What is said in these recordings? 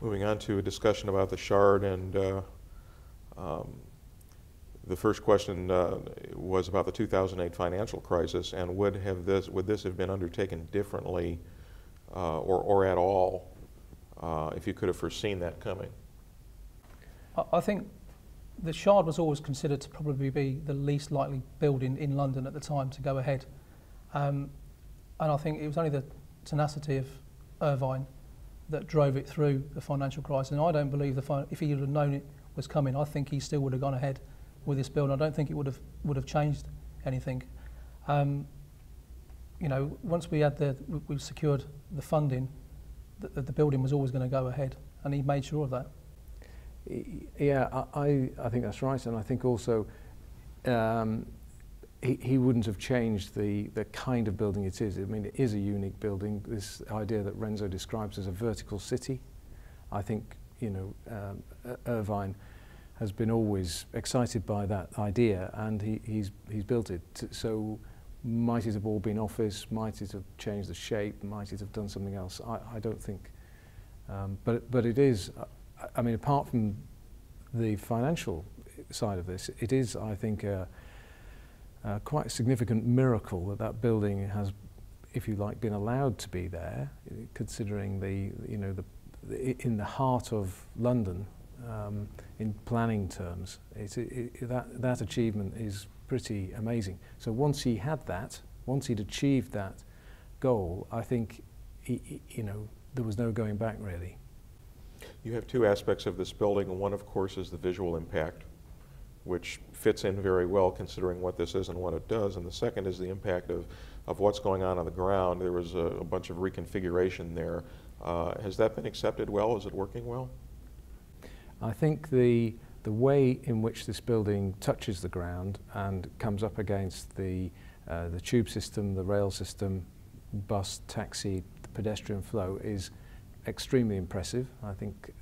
Moving on to a discussion about the shard, and the first question was about the 2008 financial crisis, and would this have been undertaken differently or at all if you could have foreseen that coming? I think the shard was always considered to probably be the least likely building in London at the time to go ahead, and I think it was only the tenacity of Irvine that drove it through the financial crisis. And I don't believe if he would have known it was coming, I think he still would have gone ahead with this build. I don't think it would have changed anything. You know, once we secured the funding, the building was always going to go ahead, and he made sure of that. Yeah, I think that's right, and I think also he wouldn't have changed the kind of building it is. I mean, it is a unique building. This idea that Renzo describes as a vertical city, I think, you know, Irvine has been always excited by that idea, and he's built it. So might it have all been office? Might it have changed the shape? Might it have done something else? I don't think. But it is. I mean, apart from the financial side of this, it is, I think, quite a significant miracle that that building has, if you like, been allowed to be there, considering in the heart of London, in planning terms. That achievement is pretty amazing. So once he had that, once he'd achieved that goal, I think, there was no going back, really. You have two aspects of this building, and one, of course, is the visual impact, which fits in very well considering what this is and what it does. And the second is the impact of what's going on the ground. There was a bunch of reconfiguration there. Has that been accepted well? Is it working well? I think the way in which this building touches the ground and comes up against the tube system, the rail system, bus, taxi, the pedestrian flow is extremely impressive. I think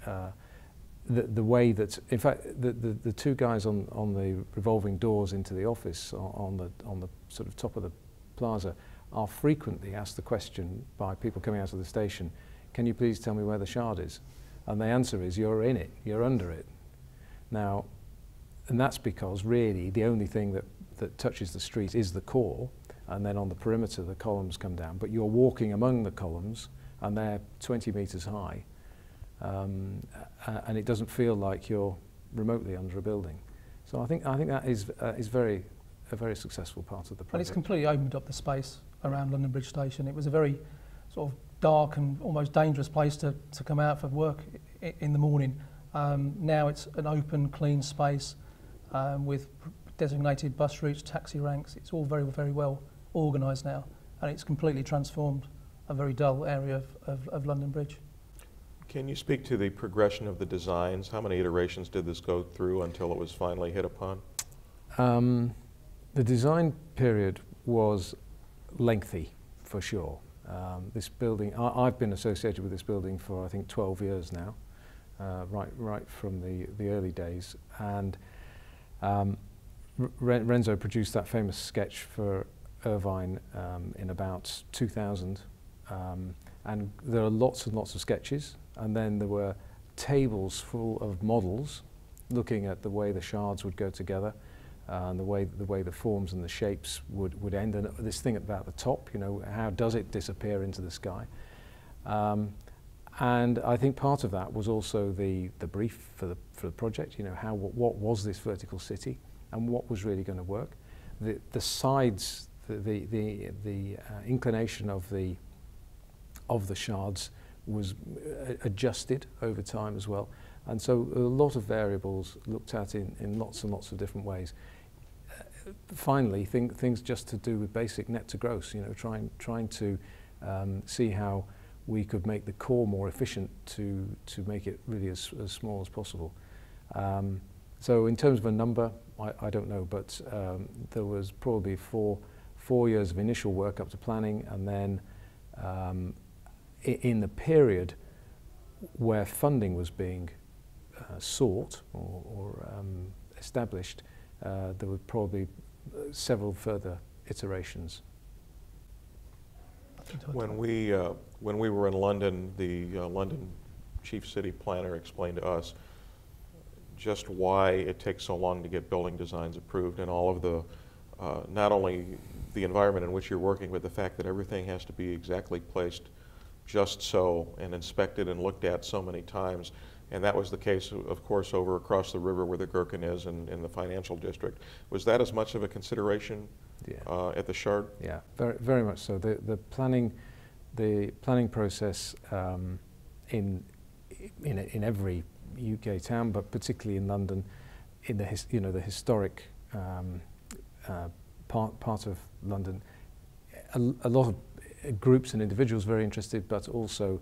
the way that, in fact, the two guys on the revolving doors into the office on the sort of top of the plaza are frequently asked the question by people coming out of the station, can you please tell me where the shard is? And the answer is, you're in it, you're under it. Now, and that's because really the only thing that touches the street is the core, and then on the perimeter the columns come down, but you're walking among the columns and they're 20 metres high, and it doesn't feel like you're remotely under a building. So I think that is a very successful part of the project. And it's completely opened up the space around London Bridge Station. It was a very sort of dark and almost dangerous place to come out for work in the morning. Now it's an open, clean space with designated bus routes, taxi ranks. It's all very, very well organised now, and it's completely transformed a very dull area of London Bridge. Can you speak to the progression of the designs? How many iterations did this go through until it was finally hit upon? The design period was lengthy, for sure. This building, I've been associated with this building for I think 12 years now, right from the early days, and Renzo produced that famous sketch for Irvine in about 2000, and there are lots and lots of sketches, and then there were tables full of models looking at the way the shards would go together, and the way the forms and the shapes would end, and this thing about the top, how does it disappear into the sky? And I think part of that was also the brief for the project. What was this vertical city, and what was really going to work? The sides, the inclination of the shards was adjusted over time as well, and so a lot of variables looked at in lots and lots of different ways. Finally, things just to do with basic net to gross, trying to see how we could make the core more efficient to make it really as small as possible. So in terms of a number, I don't know, but there was probably four years of initial work up to planning, and then in the period where funding was being sought or established, there were probably several further iterations. When we were in London, the London chief city planner explained to us just why it takes so long to get building designs approved, and all of the, not only the environment in which you're working, but the fact that everything has to be exactly placed just so, and inspected and looked at so many times. And that was the case, of course, over across the river where the Gherkin is in the financial district. Was that as much of a consideration at the Shard? Yeah, very, very much so. The planning process in every UK town, but particularly in London, in the historic part of London, a lot of groups and individuals very interested, but also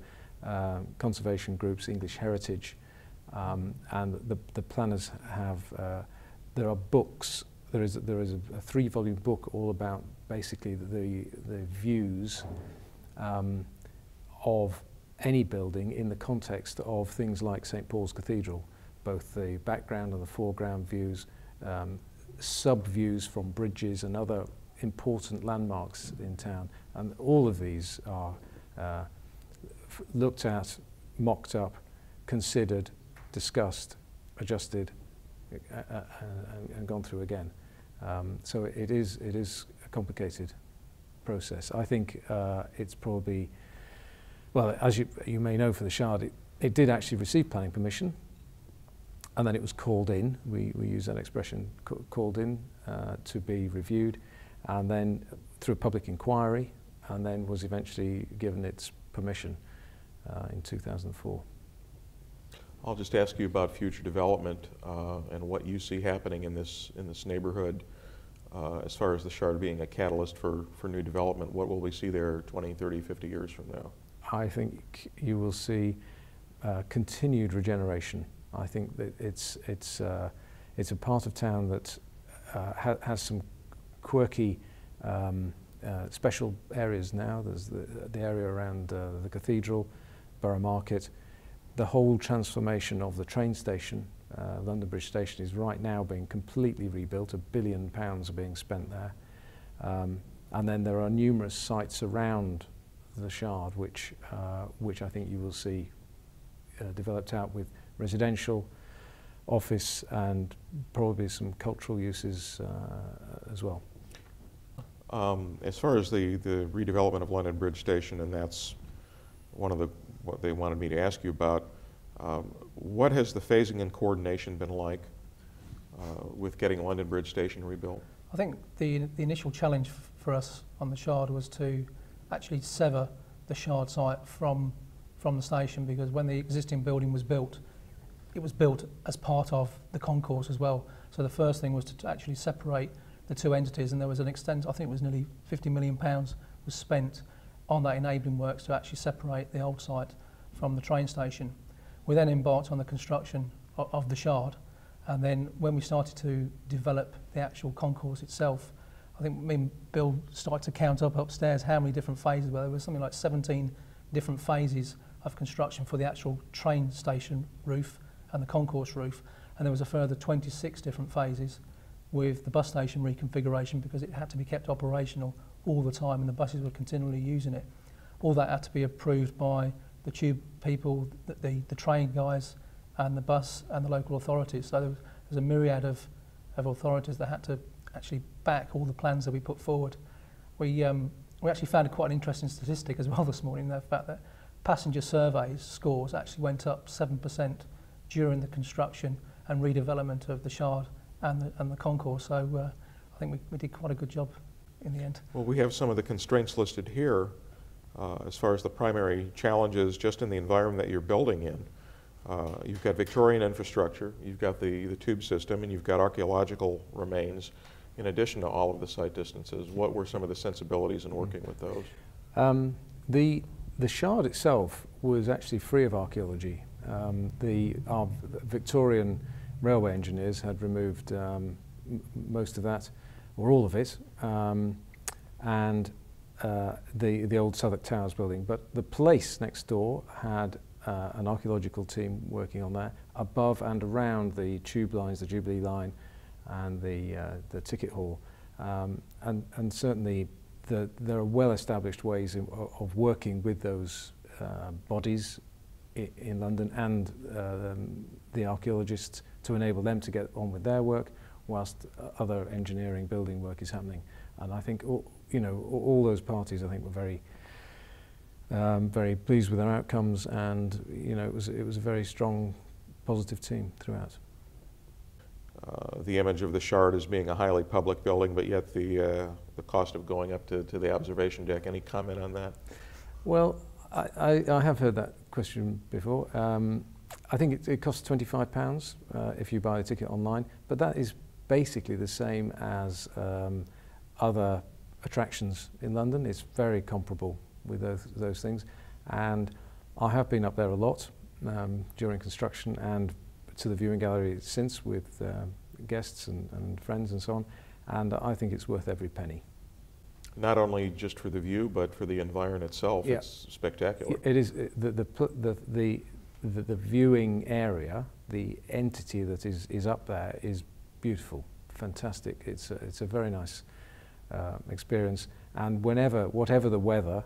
conservation groups, English heritage, and the planners have. There are books. There is a 3-volume book all about basically the views of any building in the context of things like St. Paul's Cathedral, both the background and the foreground views, sub-views from bridges and other important landmarks in town. And all of these are looked at, mocked up, considered, discussed, adjusted, and gone through again. So it is a complicated process. I think it's probably, well, as you may know, for the Shard, it did actually receive planning permission, and then it was called in. We use that expression, called in, to be reviewed, and then through a public inquiry, and then was eventually given its permission in 2004. I'll just ask you about future development and what you see happening in this neighborhood as far as the Shard being a catalyst for new development. What will we see there 20, 30, 50 years from now? I think you will see continued regeneration. I think that it's a part of town that has some quirky special areas now. There's the area around the Cathedral, Borough Market. The whole transformation of the train station, London Bridge Station, is right now being completely rebuilt. £1 billion are being spent there. And then there are numerous sites around the Shard which I think you will see developed out with residential, office, and probably some cultural uses as well. As far as the redevelopment of London Bridge Station, and that's one of what they wanted me to ask you about, what has the phasing and coordination been like with getting London Bridge Station rebuilt? I think the initial challenge for us on the Shard was to actually sever the Shard site from the station, because when the existing building was built, it was built as part of the concourse as well. So the first thing was to actually separate the two entities, and there was an extent, I think it was nearly £50 million was spent on that enabling works to actually separate the old site from the train station. We then embarked on the construction of the Shard, and then when we started to develop the actual concourse itself, I think me and Bill started to count up upstairs how many different phases were. There was something like 17 different phases of construction for the actual train station roof and the concourse roof, and there was a further 26 different phases with the bus station reconfiguration, because it had to be kept operational all the time and the buses were continually using it. All that had to be approved by the tube people, the train guys, and the bus and the local authorities. So there was a myriad of authorities that had to actually back all the plans that we put forward. We actually found quite an interesting statistic as well this morning, the fact that passenger surveys scores actually went up 7% during the construction and redevelopment of the Shard and the concourse. So I think we did quite a good job in the end. Well, we have some of the constraints listed here as far as the primary challenges just in the environment that you're building in. You've got Victorian infrastructure, you've got the tube system, and you've got archaeological remains in addition to all of the site distances. What were some of the sensibilities in working with those? The Shard itself was actually free of archaeology. Our Victorian railway engineers had removed most of that, or all of it, and the old Southwark Towers building. But the place next door had an archaeological team working on that, above and around the tube lines, the Jubilee line, and the ticket hall. And certainly there are well-established ways of working with those bodies in London and the archaeologists to enable them to get on with their work whilst other engineering building work is happening. And I think all those parties, I think, were very pleased with their outcomes, and it was a very strong, positive team throughout. The image of the Shard as being a highly public building, but yet the cost of going up to the observation deck. Any comment on that? Well, I have heard that question before. I think it costs £25 if you buy a ticket online, but that is basically the same as other attractions in London. It's very comparable with those things, and I have been up there a lot during construction and to the viewing gallery since with guests and friends and so on, and I think it's worth every penny. Not only just for the view, but for the environment itself. Yeah. It's spectacular. It is the viewing area, the entity that is up there is beautiful, fantastic. It's a very nice experience, and whatever the weather,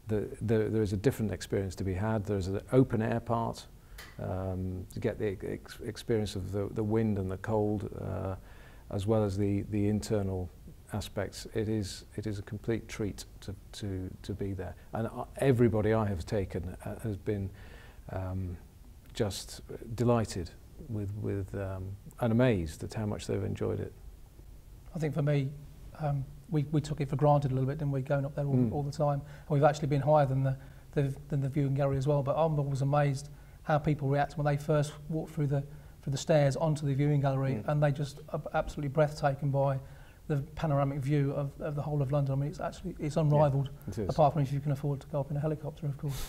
there is a different experience to be had. There's an open air part to get the experience of the wind and the cold, as well as the internal aspects. It is a complete treat to be there, and everybody I have taken has been just delighted with and amazed at how much they've enjoyed it. I think for me, we took it for granted a little bit, didn't we, going up there all the time. And we've actually been higher than the viewing gallery as well. But I'm always amazed how people react when they first walk through the stairs onto the viewing gallery, and they just are absolutely breathtaking by the panoramic view of the whole of London. I mean, it's unrivaled, yeah, it is. Apart from if you can afford to go up in a helicopter, of course.